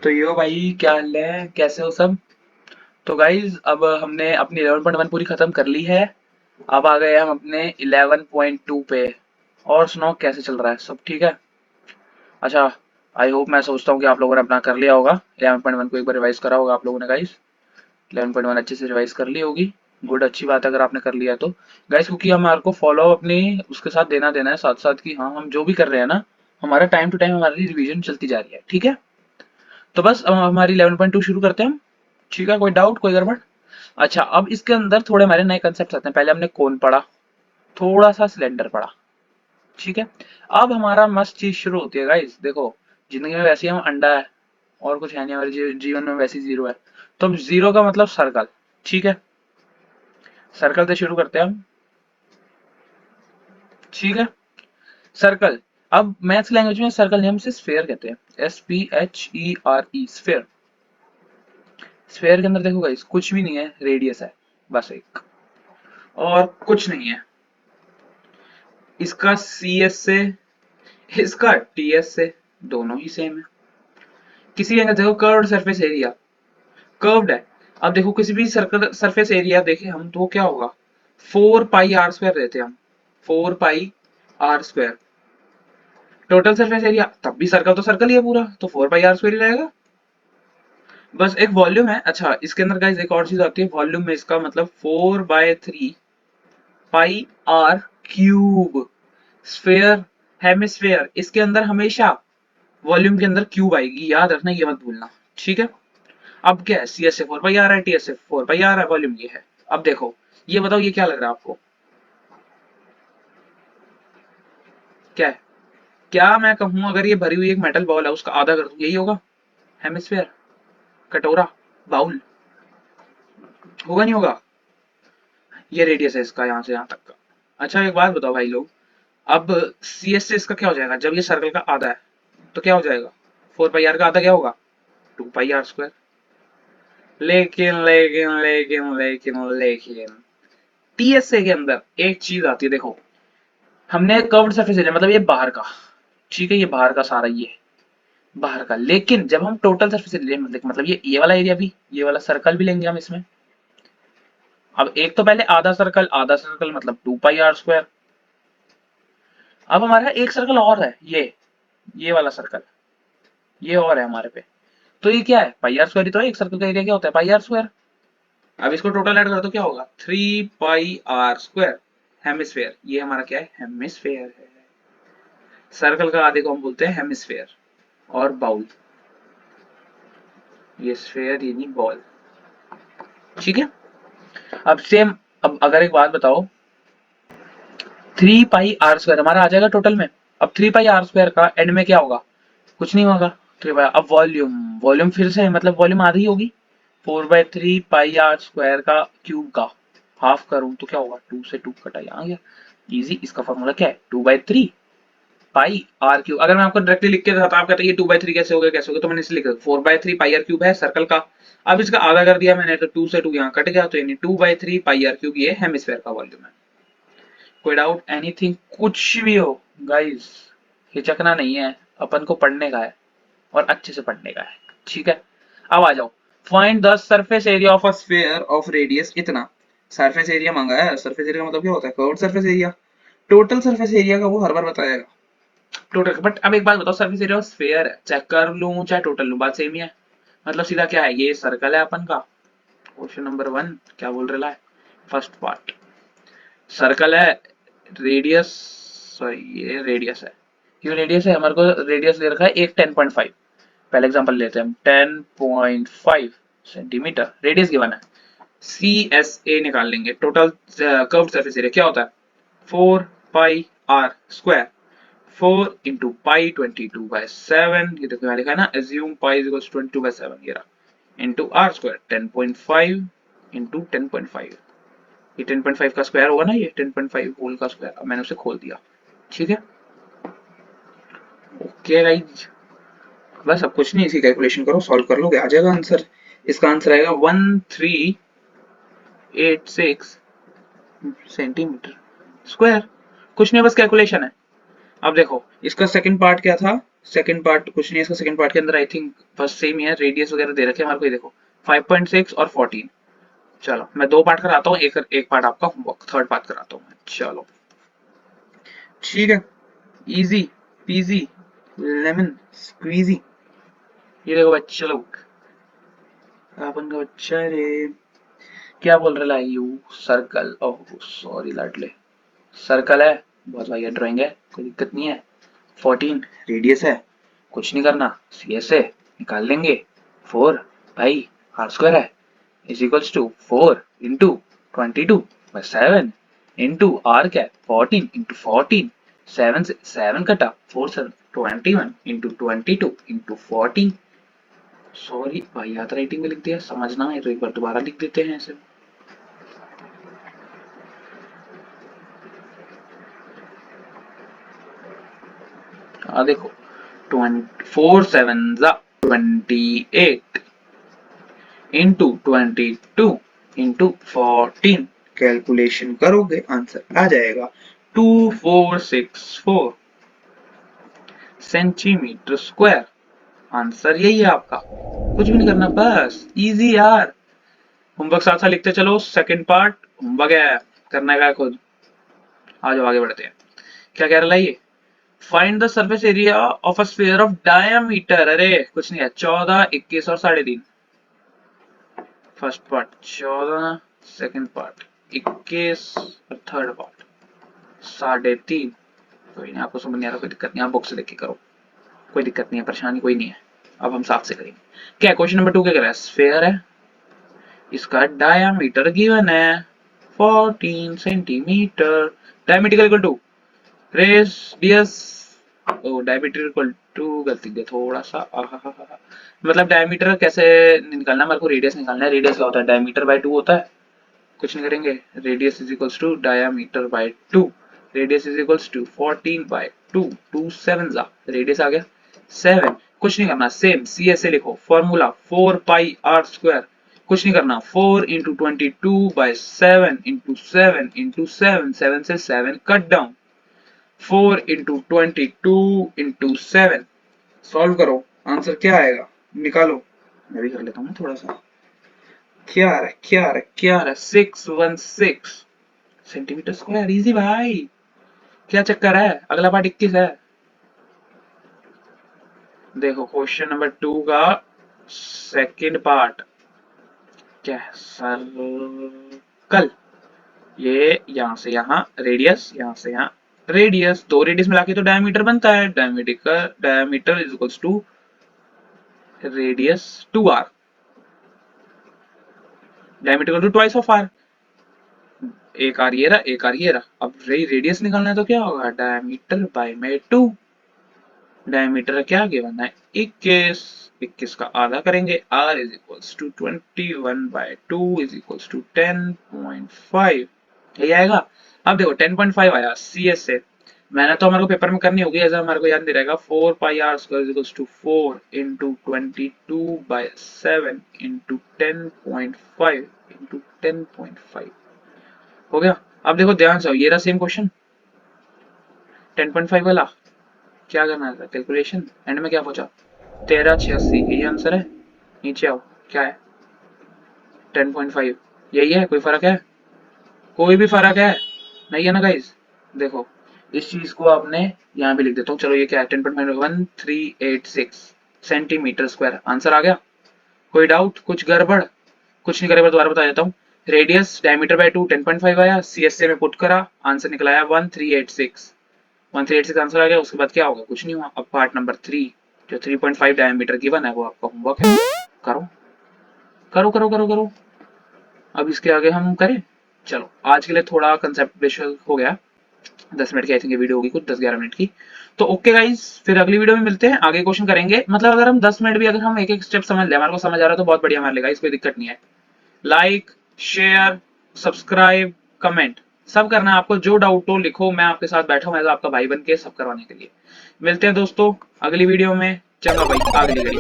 तो यो भाई क्या हाल है, कैसे हो सब। तो गाइज अब हमने अपनी 11.1 पूरी खत्म कर ली है। अब आ गए हम अपने 11.2 पे। और सुनाओ कैसे चल रहा है, सब ठीक है। अच्छा, आई होप, मैं सोचता हूँ कि आप लोगों ने अपना कर लिया होगा। 11.1 को एक बार रिवाइज करा होगा आप लोगों ने गाइज। 11.1 अच्छे से रिवाइज कर ली होगी। गुड, अच्छी बात है अगर आपने कर लिया है तो। गाइज क्योंकि हमारे को फॉलो अपनी उसके साथ देना देना है साथ साथ, कि हाँ हम जो भी कर रहे हैं ना, हमारा टाइम टू टाइम हमारी रिवीजन चलती जा रही है, ठीक है। तो बस अब हमारी 11.2 शुरू करते हैं हम। ठीक है, कोई डाउट, कोई गड़बड़। अच्छा, अब इसके अंदर थोड़े हमारे नए कंसेप्ट आते हैं। पहले हमने कोन पढ़ा, थोड़ा सा सिलेंडर पढ़ा, ठीक है। अब हमारा मस्त चीज शुरू होती है गाइस, देखो। जिंदगी में वैसे ही हम अंडा है, और कुछ है नहीं हमारे जीवन में, वैसे ही जीरो है। तो अब जीरो का मतलब सर्कल, ठीक है। सर्कल से शुरू करते हैं हम, ठीक है। सर्कल। अब मैथ्स लैंग्वेज में सर्कल नहीं, हम इसे स्फेयर कहते हैं। SPHERE, sphere. स्फेयर के अंदर देखो गाइस, कुछ भी नहीं है, रेडियस है बस एक, और कुछ नहीं है। इसका CS से, इसका TS से, दोनों ही सेम है। किसी का देखो कर्व्ड सरफेस एरिया, कर्व्ड है। अब देखो किसी भी सर्कल सरफेस एरिया देखे हम तो क्या होगा, 4 पाई r² देते हैं हम, 4 पाई r²। टोटल सरफेस एरिया, तब भी सर्कल तो सर्कल ही है पूरा, तो 4 पाई r² ही रहेगा। बस एक वॉल्यूम है। अच्छा, इसके अंदर गाइस एक और चीज आती है वॉल्यूम में, इसका मतलब 4/3 पाई r क्यूब। स्फेयर, हेमिस्फेयर, इसके अंदर हमेशा वॉल्यूम के अंदर क्यूब आएगी, याद रखना, ये मत भूलना, ठीक है। अब क्या है, CS से 4 पाई r है, TS से 4 पाई r है, वॉल्यूम ये है। अब देखो, ये बताओ ये क्या लग रहा है आपको, क्या है। क्या मैं कहूं, अगर ये भरी हुई एक मेटल बॉल है, उसका आधा कर दूं, यही होगा हेमिस्फेयर, कटोरा, बाउल। होगा नहीं होगा। ये रेडियस है इसका, यहाँ से यहाँ तक का। अच्छा एक बात बताओ भाई लोग, अब CS से इसका क्या हो जाएगा, जब ये सर्कल का आधा है तो क्या हो जाएगा, 4 पाई r का आधा क्या होगा, 2 पाई r²। लेकिन लेकिन लेकिन लेकिन लेकिन TSA के अंदर एक चीज आती है, देखो। हमने कर्व्ड सरफेस एरिया मतलब ये बाहर का, ठीक है, ये बाहर का सारा, ये बाहर का। लेकिन जब हम टोटल सरफेस एरिया मतलब ये वाला एरिया भी, ये वाला सर्कल भी लेंगे हम इसमें। अब एक तो पहले आधा सर्कल मतलब 2 पाई r²। अब हमारा एक सर्कल और है, ये वाला सर्कल, ये और है हमारे पे। तो ये क्या है, पाई r² ही तो है। एक सर्कल का एरिया क्या होता है, पाई r²। अब इसको टोटल ऐड कर दो, क्या होगा, 3 पाई r²। हेमिस्फेयर, ये हमारा क्या है, हेमिस्फेयर है। सर्कल का आधे को हम बोलते हैं हेमिस्फेयर। और बाउल, ये स्फेयर, ये नहीं बॉल, ठीक है। अब सेम, अब अगर एक बात बताओ, 3 पाई r² हमारा आ जाएगा टोटल में। अब 3 पाई r² का एंड में क्या होगा, कुछ नहीं होगा। 3 पाई, अब वॉल्यूम, वॉल्यूम फिर से मतलब वॉल्यूम आधी होगी, 4/3 पाई r² का क्यूब का हाफ करूं तो क्या होगा, 2 से 2 कटा, आ गया इजी। इसका फॉर्मूला क्या है, 2/3 पाई r क्यूब। अगर मैं आपको डायरेक्टली लिख के देता, आप कहते ये 2/3 कैसे हो गया, कैसे हो गया, तो मैंने इसलिए लिखा 4/3 पाई r क्यूब है सर्कल का। अब इसका आधा कर दिया मैंने, तो 2 से 2 यहाँ कट गया, तो यानी 2/3 पाई r क्यूब ये हेमिस्फेयर का वॉल्यूम है। कोई डाउट, एनीथिंग, कुछ भी हो गाइस, हिचकना नहीं है, अपन को पढ़ने का है, और अच्छे से पढ़ने का है, ठीक है। अब आ जाओ, find the surface area of a sphere of radius इतना। सरफेस एरिया मांगा है, सरफेस एरिया का मतलब क्या होता है, curved surface area. Total surface area का वो हर बार बताएगा टोटल। बट अब एक बात बताओ, सर्फेस एरिया ऑफ स्फीयर है, चाहे कर्व लूं चाहे टोटल लूं, बात सेम ही है। मतलब सीधा क्या है, ये सर्कल है अपन का। क्वेश्चन नंबर 1 क्या बोल रहा है, फर्स्ट पार्ट सर्कल है, रेडियस, सॉरी ये रेडियस है। क्यों रेडियस है, हमारे को रेडियस दे रखा है एक 10.5। पहले एग्जांपल लेते हैं हम, 10.5 सेंटीमीटर रेडियस गिवन है। CSA निकाल लेंगे, टोटल कर्व्ड सरफेस एरिया क्या होता है, 4 पाई r²। 4 इंटू पाई 22/7, ये देखो यहाँ लिखा है ना, एज्यूम पाई इज इक्वल्स 22/7, ये रहा, इंटू r², 10.5 इंटू 10.5। ये 10.5 का स्क्वायर होगा ना, ये 10.5 होल का स्क्वायर। अब मैंने उसे खोल दिया, ठीक है। ओके गाइस, बस अब कुछ नहीं, इसी कैलकुलेशन करो, सॉल्व कर लोगे, आ जाएगा आंसर। इसका आंसर आएगा 1386 सेंटीमीटर स्क्वायर। कुछ नहीं, बस कैलकुलेशन है। अब देखो, इसका सेकंड पार्ट क्या था, सेकंड पार्ट कुछ नहीं है इसका, सेकंड पार्ट के अंदर आई थिंक बस सेम ही है, रेडियस वगैरह दे रखे हैं हमारे को। ये देखो 5.6 और 14। चलो मैं 2 पार्ट कराता हूँ, एक पार्ट आपका होमवर्क, थर्ड पार्ट कराता हूँ मैं। चलो ठीक है, इजी पीजी लेमन स्क्वीजी। ये देखो बच्चे लोग, अपन का बच्चा रे, क्या बोल रहा है यू सर्कल, ओह सॉरी लाडले, सर्कल है बहुत बढ़िया ड्राइंग है, कोई दिक्कत नहीं है। 14 रेडियस है, कुछ नहीं करना, सी एस से निकाल लेंगे। 4 भाई आर स्क्वायर है is equals to 4 into 22 by 7 into R क्या है 14 इंटू 14, 7 से 7 कटा 4 7 21 इंटू 22 इंटू 14। सॉरी भाई याद राइटिंग में लिख दिया, समझना है तो एक बार दोबारा लिख देते हैं ऐसे। देखो 4 7 28 इंटू 22 इंटू 14, कैलकुलेशन करोगे आंसर आ जाएगा 2464 सेंटीमीटर स्क्वायर। आंसर यही है आपका, कुछ भी नहीं करना, बस इजी यार। होमवर्क साथ साथ लिखते चलो, सेकंड पार्ट होमवर्क है, करना है खुद। आ जाओ आगे बढ़ते हैं। क्या कह रहा है ये, find the surface area of a sphere of diameter, अरे कुछ नहीं है, 14 21 और 3.5। फर्स्ट पार्ट 14, सेकंड पार्ट 21 और थर्ड पार्ट 3.5। कोई नहीं, आपको समझ नहीं आ रहा कोई दिक्कत नहीं, आप बुक से देख के करो, कोई दिक्कत नहीं है, परेशानी कोई नहीं है। अब हम साथ से करेंगे। क्या क्वेश्चन नंबर 2 क्या कर रहा है, स्फीयर है, इसका डायमीटर गिवन है 14 centimetre, diameter equal to radius, oh diameter equal to, गलती दे थोड़ा सा, मतलब डायमीटर कैसे निकालना है, मेरे को रेडियस निकालना है। रेडियस क्या होता है, डायमीटर बाय 2 होता है, कुछ नहीं करेंगे, radius is equals to diameter by 2, radius is equals to 14 by 2, 2 7 जा, रेडियस आ गया 7, कुछ नहीं करना, सेम सी एस ए लिखो, फॉर्मूला 4 पाई आर स्क्वायर, कुछ नहीं करना, 4 इंटू 22 बाय 7 इंटू 7 इंटू 7, 7 से 7 cut down, 4 into 22 into 7, solve करो, आंसर क्या आएगा निकालो। मैं भी कर लेता हूँ थोड़ा सा, क्या आ रहा है क्या आ रहा है क्या आ रहा है, 616 सेंटीमीटर स्क्वायर, इजी भाई, क्या चक्कर है, अगला पार्ट 21 है। देखो क्वेश्चन नंबर 2 का सेकंड पार्ट क्या है, सर्कल, ये यहाँ से यहाँ रेडियस, यहाँ से यहाँ रेडियस, दो रेडियस मिला के तो डायमीटर बनता है, diameter is equals to radius 2r, diameter to twice of r, एक आर ये रहा, एक आर ये रहा। अब रेडियस निकालना है तो क्या होगा, डायमीटर बाय में 2, डायमीटर क्या गिवन है 21, 21 का आधा करेंगे, r is equals to 21 by 2 is equals to 10.5, यही आएगा। अब देखो 10.5 आया सी एस से, मैंने तो हमारे को पेपर में करनी होगी, ऐसा हमारे को याद नहीं रहेगा, 4 pi r square is equals to 4 into 22 by 7 into 10.5 into 10.5 हो गया। अब देखो ध्यान से, ये रहा सेम क्वेश्चन 10.5 वाला, क्या करना है कैलकुलेशन, एंड में क्या पूछा 1386, यही आंसर है, नीचे आओ क्या है 10.5, यही है, कोई फर्क है, कोई भी फर्क है नहीं है ना गाइस। देखो इस चीज को आपने यहाँ भी लिख देता हूँ, चलो ये क्या है 10.1386 सेंटीमीटर स्क्वायर, आंसर आ गया। कोई डाउट, कुछ गड़बड़, कुछ नहीं करे, दोबारा बता देता हूँ, रेडियस डायमीटर बाय 2 10.5 आया, सीएसए में पुट करा, आंसर निकला आया 1386, 1386 आंसर आ गया। उसके बाद क्या होगा, कुछ नहीं हुआ। अब पार्ट नंबर 3 जो 3.5 डायमीटर गिवन है वो आपका होमवर्क है, करो करो करो करो करो। अब इसके आगे हम करें, चलो आज के लिए थोड़ा कंसेप्ट बेसिक हो गया, 10 मिनट की आई थिंक ये वीडियो होगी, कुछ 10-11 मिनट की, तो ओके गाइस, फिर अगली वीडियो में मिलते हैं, आगे क्वेश्चन करेंगे। मतलब अगर हम 10 मिनट भी अगर हम एक एक स्टेप समझ ले, हमारे को समझ आ रहा है तो बहुत बढ़िया हमारे लिए गाइस, कोई दिक्कत नहीं है। लाइक शेयर सब्सक्राइब कमेंट सब करना है आपको, जो डाउट हो लिखो, मैं आपके साथ बैठा हूँ आपका भाई बन के सब करवाने के लिए। मिलते हैं दोस्तों अगली वीडियो में, चंगा भाई अगली घड़ी।